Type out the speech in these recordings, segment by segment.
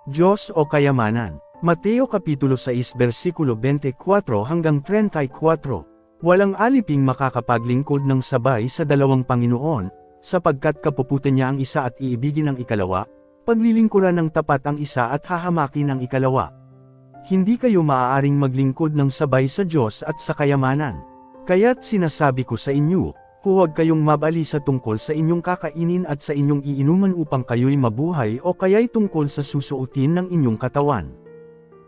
Diyos o kayamanan. Mateo Kapitulo 6 versikulo 24 hanggang 34. Walang aliping makakapaglingkod ng sabay sa dalawang Panginoon, sapagkat kapuputan niya ang isa at iibigin ang ikalawa, paglilingkuran ng tapat ang isa at hahamakin ang ikalawa. Hindi kayo maaaring maglingkod ng sabay sa Diyos at sa kayamanan. Kaya't sinasabi ko sa inyo, huwag kayong mabalisa tungkol sa inyong kakainin at sa inyong iinuman upang kayo'y mabuhay o kaya'y tungkol sa susuotin ng inyong katawan.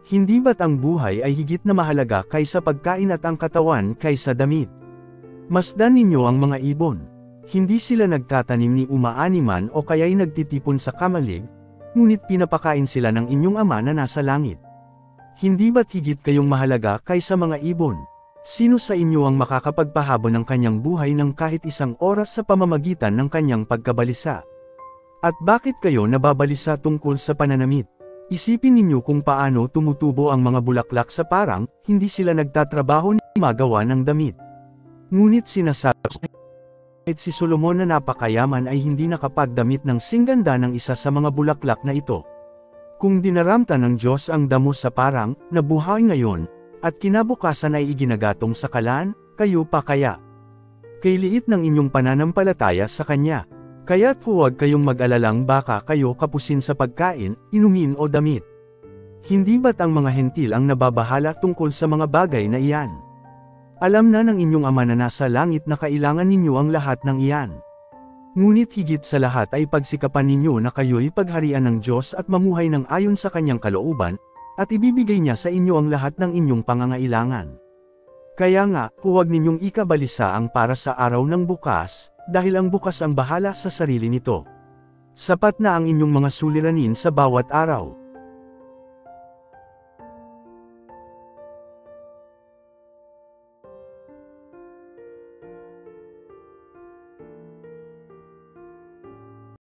Hindi ba't ang buhay ay higit na mahalaga kaysa pagkain at ang katawan kaysa damit? Masdan ninyo ang mga ibon. Hindi sila nagtatanim ni umaaniman o kaya'y nagtitipon sa kamalig, ngunit pinapakain sila ng inyong Ama na nasa langit. Hindi ba't higit kayong mahalaga kaysa mga ibon? Sino sa inyo ang makakapagpahabol ng kanyang buhay ng kahit isang oras sa pamamagitan ng kanyang pagkabalisa? At bakit kayo nababalisa tungkol sa pananamit? Isipin ninyo kung paano tumutubo ang mga bulaklak sa parang, hindi sila nagtatrabaho ni magawa ng damit. Ngunit sinasabi si Solomon na napakayaman ay hindi nakapagdamit ng singganda ng isa sa mga bulaklak na ito. Kung dinaramta ng Diyos ang damo sa parang, na buhay ngayon, at kinabukasan ay iginagatong sa kalan, kayo pa kaya? Kay liit ng inyong pananampalataya sa Kanya. Kaya't huwag kayong mag-alalang baka kayo kapusin sa pagkain, inumin o damit. Hindi ba't ang mga hentil ang nababahala tungkol sa mga bagay na iyan? Alam na ng inyong Ama na nasa langit na kailangan ninyo ang lahat ng iyan. Ngunit higit sa lahat ay pagsikapan ninyo na kayo'y pagharian ng Diyos at mamuhay ng ayon sa Kanyang kalooban, at ibibigay niya sa inyo ang lahat ng inyong pangangailangan. Kaya nga, huwag ninyong ikabalisa ang para sa araw ng bukas, dahil ang bukas ang bahala sa sarili nito. Sapat na ang inyong mga suliranin sa bawat araw.